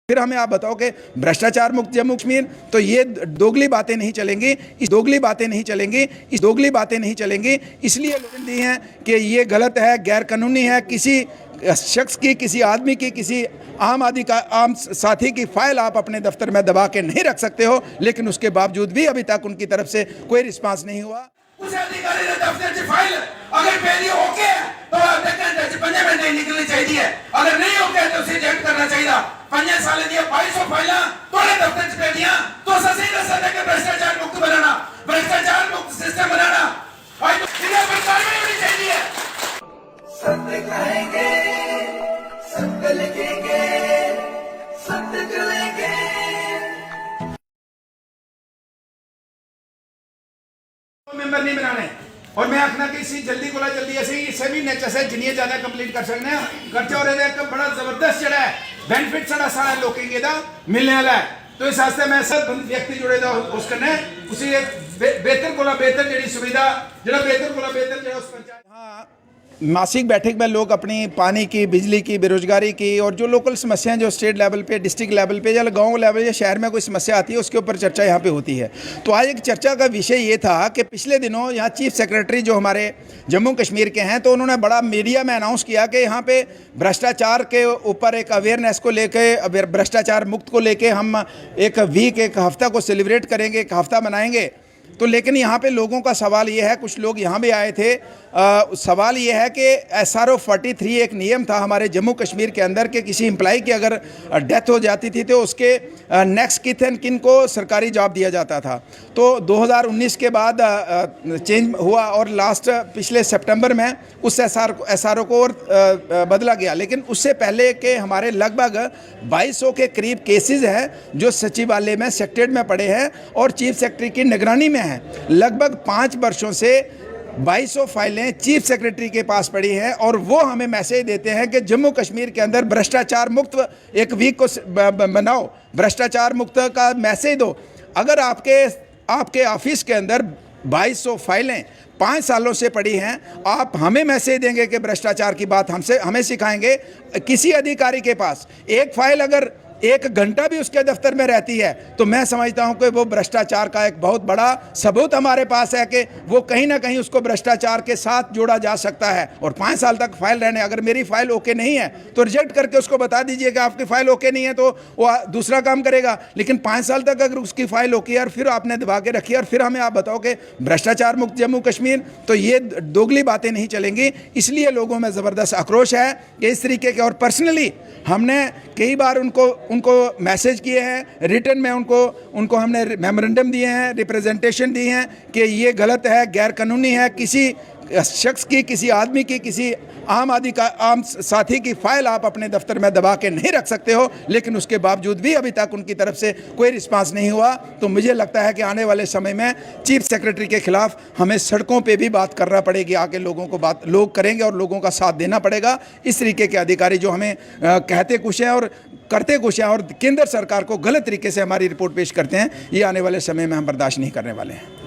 फिर हमें आप बताओ कि भ्रष्टाचार मुक्त जम्मू कश्मीर, तो ये दोगली बातें नहीं चलेंगी, इस दोगली बातें नहीं चलेंगी, इस दोगली बातें नहीं चलेंगी। इसलिए लोग दी हैं कि ये गलत है, गैर कानूनी है। किसी शख्स की, किसी आदमी की, किसी आम साथी की फाइल आप अपने दफ्तर में दबा के नहीं रख सकते हो, लेकिन उसके बावजूद भी अभी तक उनकी तरफ से कोई रिस्पांस नहीं हुआ। उस अधिकारी ने दफ्तर की फाइल अगर पहले ओके है तो 5 मिनट निकलनी चाहिए, अगर नहीं ओके तो उसे रिजेक्ट करना चाहिए। 5 साल दिया 2200 फाइलें तोड़े दफ्तर पे दिया तो सही रस्ता है कि भ्रष्टाचार मुक्त बनाना, भ्रष्टाचार मुक्त सिस्टम बनाना, और इन्हें पर कार्रवाई होनी चाहिए। सत्य कहेंगे, सत्य लिखेंगे, सत्य चलेंगे। मेंबर नहीं बनाने, और मैं आखना कि इसी जल्दी को जल्दी ऐसे इससे भी नेचर से जिन्हें ज्यादा कंप्लीट कर सकते हैं। खर्चा और एक बड़ा जबरदस्त जड़ा है, बेनिफिट सारा सारा लोकेंगे दा मिलने वाला है। तो इस वास्ते मैं सब व्यक्ति जुड़े दा उस करने उसी बेहतर को बेहतर जड़ी सुविधा जड़ा बेहतर को बेहतर जड़ा उस पंचायत। हाँ, मासिक बैठक में लोग अपनी पानी की, बिजली की, बेरोजगारी की और जो लोकल समस्याएं जो स्टेट लेवल पे, डिस्ट्रिक्ट लेवल पे या गांव लेवल या शहर में कोई समस्या आती है उसके ऊपर चर्चा यहाँ पे होती है। तो आज एक चर्चा का विषय ये था कि पिछले दिनों यहाँ चीफ सेक्रेटरी जो हमारे जम्मू कश्मीर के हैं, तो उन्होंने बड़ा मीडिया में अनाउंस किया कि यहाँ पे भ्रष्टाचार के ऊपर एक अवेयरनेस को लेकर, भ्रष्टाचार मुक्त को लेकर हम एक वीक, एक हफ्ता को सेलिब्रेट करेंगे, एक हफ्ता मनाएंगे। तो लेकिन यहाँ पे लोगों का सवाल ये है, कुछ लोग यहाँ भी आए थे, सवाल ये है कि SRO 43 एक नियम था हमारे जम्मू कश्मीर के अंदर कि किसी एम्प्लॉय की अगर डेथ हो जाती थी तो उसके नेक्स्ट किथ एंड किन को सरकारी जॉब दिया जाता था। तो 2019 के बाद चेंज हुआ और लास्ट पिछले सितंबर में उस SRO को और बदला गया। लेकिन उससे पहले के हमारे लगभग 2200 के करीब केसेस हैं जो सचिवालय में, सेक्रेटरीट में पड़े हैं और चीफ सेक्रेटरी की निगरानी में हैं। लगभग 5 वर्षों से 2200 फाइलें चीफ सेक्रेटरी के पास पड़ी हैं और वो हमें मैसेज देते हैं कि जम्मू कश्मीर के अंदर भ्रष्टाचार मुक्त एक वीक को बनाओ, भ्रष्टाचार मुक्त का मैसेज दो। अगर आपके ऑफिस के अंदर 2200 फाइलें 5 सालों से पड़ी हैं, आप हमें मैसेज देंगे कि भ्रष्टाचार की बात हमें सिखाएंगे। किसी अधिकारी के पास एक फाइल अगर 1 घंटा भी उसके दफ्तर में रहती है तो मैं समझता हूं कि वो भ्रष्टाचार का एक बहुत बड़ा सबूत हमारे पास है कि वो कहीं ना कहीं उसको भ्रष्टाचार के साथ जोड़ा जा सकता है। और 5 साल तक फाइल रहने, अगर मेरी फाइल ओके नहीं है तो रिजेक्ट करके उसको बता दीजिए कि आपकी फाइल ओके नहीं है, तो वो दूसरा काम करेगा। लेकिन 5 साल तक अगर उसकी फाइल ओके है और फिर आपने दबा के रखी और फिर हमें आप बताओ कि भ्रष्टाचार मुक्त जम्मू कश्मीर, तो ये दोगली बातें नहीं चलेंगी। इसलिए लोगों में ज़बरदस्त आक्रोश है कि इस तरीके के, और पर्सनली हमने कई बार उनको मैसेज किए हैं, रिटर्न में उनको हमने मेमोरेंडम दिए हैं, रिप्रेजेंटेशन दी हैं कि ये गलत है, गैर कानूनी है। किसी शख्स की, किसी आदमी की, किसी आम साथी की फाइल आप अपने दफ्तर में दबा के नहीं रख सकते हो, लेकिन उसके बावजूद भी अभी तक उनकी तरफ से कोई रिस्पांस नहीं हुआ। तो मुझे लगता है कि आने वाले समय में चीफ सेक्रेटरी के खिलाफ हमें सड़कों पे भी बात करना पड़ेगी, आके लोग करेंगे और लोगों का साथ देना पड़ेगा। इस तरीके के अधिकारी जो हमें कहते कुछ हैं और करते कुछ हैं और केंद्र सरकार को गलत तरीके से हमारी रिपोर्ट पेश करते हैं, ये आने वाले समय में हम बर्दाश्त नहीं करने वाले हैं।